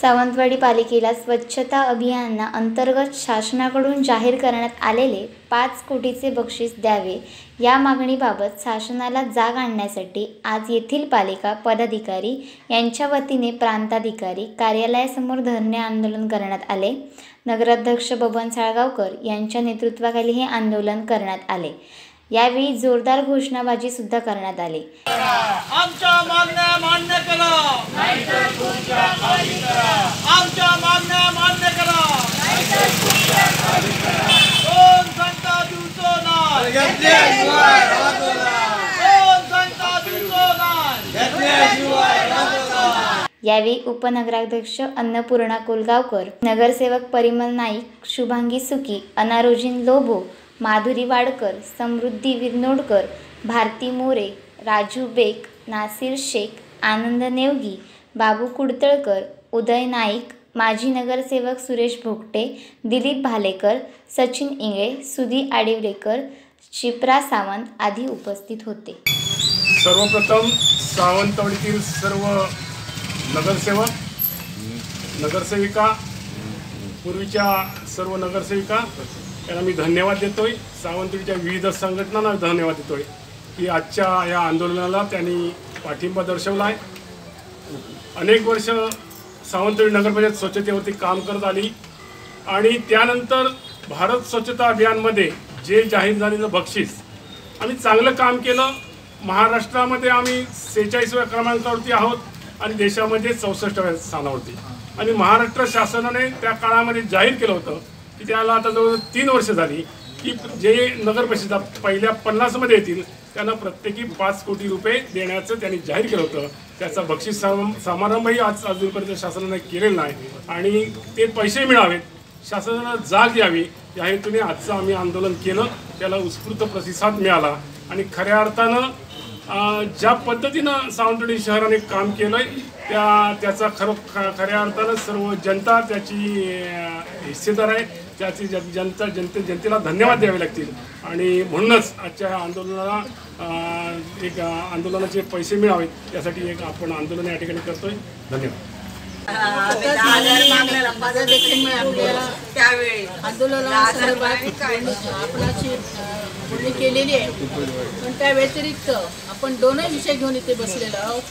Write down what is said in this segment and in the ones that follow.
सावंतवाडी पालिकेला स्वच्छता अभियाना अंतर्गत शासनाकडून जाहीर करण्यात आलेले 5 कोटीचे बक्षीस द्यावे या मागणीबाबत शासनाला जाग आणण्यासाठी आज येथील पालिका पदाधिकारी यांच्या वतीने प्रांताधिकारी कार्यालयासमोर धरणे आंदोलन करण्यात आले। नगराध्यक्ष बबन साळगावकर यांच्या नेतृत्वाखाली हे आंदोलन करण्यात आले। यावेळी जोरदार घोषणाबाजी सुद्धा करण्यात आली। आमच्या मागण्या मान्य करा, नाहीतर तुमच्या खाली करा। आमच्या मागण्या मान्य करा, नाहीतर तुमच्या खाली करा। कोण संता दिवसो नाही घेतल्याशिवाय राहतो नाही। कोण संता दिवसो नाही घेतल्याशिवाय राहतो नाही। यावेळी उपनगराध्यक्ष अन्नपूर्णा कोलगावकर, नगरसेवक परिमल नाईक, शुभांगी सुकी, अनारोजिन लोभो, माधुरी वाडकर, समृद्धी विरनोडकर, भारती मोरे, राजू बेक, नासिर शेख, आनंद नेवगी, बाबू कुडतळकर, उदय नाईक, माजी नगरसेवक सुरेश भोगटे, दिलीप भालेकर, सचिन इंगळे, सुधी आडिवलेकर, शिप्रा सावंत आदी उपस्थित होते। सर्वप्रथम सावंतवाडीतील सर्व नगरसेवक, नगरसेविका, पूर्वीच्या सर्व नगरसेविका यांना मी धन्यवाद देतोय। सावंतवाडीच्या विविध संघटनांना धन्यवाद देतोय की आजच्या या आंदोलनाला त्यांनी पाठिंबा दर्शवला आहे। अनेक वर्ष सावंतवाडी नगरपंचायत स्वच्छतेवरती काम करत आली आणि त्यानंतर भारत स्वच्छता अभियानमध्ये जे जाहीर झालेलं बक्षीस आम्ही चांगलं काम केलं। महाराष्ट्रामध्ये आम्ही 46व्या क्रमांकावरती आहोत आणि देशामध्ये 64व्या स्थानावरती। आणि महाराष्ट्र शासनाने त्या काळामध्ये जाहीर केलं होतं की त्याला आता जवळ 3 वर्ष झाली की जे नगरपरिषदा पहिल्या 50मध्ये येतील त्यांना प्रत्येकी 5 कोटी रुपये देण्याचं त्यांनी जाहीर केलं होतं। त्याचा बक्षीस समारंभही अजूनपर्यंत शासनाने केलेला नाही आणि ते पैसे मिळावेत, शासनाला जाग यावी या हेतूने आजचं आम्ही आंदोलन केलं। त्याला उत्स्फूर्त प्रतिसाद मिळाला आणि खऱ्या अर्थानं ज्या पद्धतीनं सावंतवाडी शहराने काम केलं आहे त्याचा खऱ्या अर्थानं सर्व जनता त्याची हिस्सेदार आहे। त्याची जनतेला धन्यवाद द्यावे लागतील आणि म्हणूनच आजच्या आंदोलनाला एक आंदोलनाचे पैसे मिळावेत यासाठी एक आपण आंदोलन या ठिकाणी करतोय। धन्यवाद। बोलणी केलेली आहे, पण त्या व्यतिरिक्त आपण दोनही विषय घेऊन इथे बसलेलो आहोत।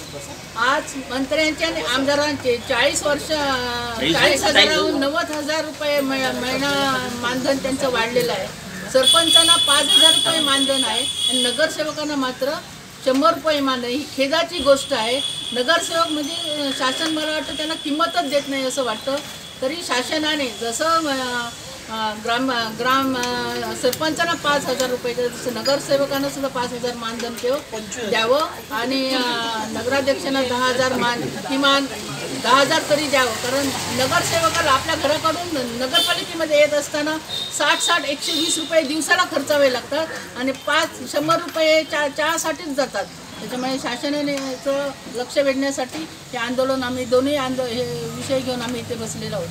आज मंत्र्यांचे आणि आमदारांचे 40,000हून 90,000 रुपये महिना मानधन त्यांचं वाढलेलं आहे। सरपंचांना 5,000 रुपये मानधन आहे आणि नगरसेवकांना मात्र 100 रुपये मानधन। ही खेदाची गोष्ट आहे। नगरसेवक म्हणजे शासन मला वाटतं त्यांना किंमतच देत नाही असं वाटतं। तरी शासनाने जसं ग्राम सरपंचांना 5,000 रुपये जसं नगरसेवकांना सुद्धा 5,000 मानधन द्यावं आणि नगराध्यक्षांना 10,000 किमान 10,000 तरी द्यावं। कारण नगरसेवकाला आपल्या घराकडून नगरपालिकेमध्ये येत असताना 60-120 रुपये दिवसाला खर्चावे लागतात आणि 100 रुपये चहासाठीच जातात। त्याच्यामुळे शासनाने याचं लक्ष वेधण्यासाठी हे आंदोलन आम्ही दोन्ही हे विषय घेऊन आम्ही इथे बसलेलो आहोत।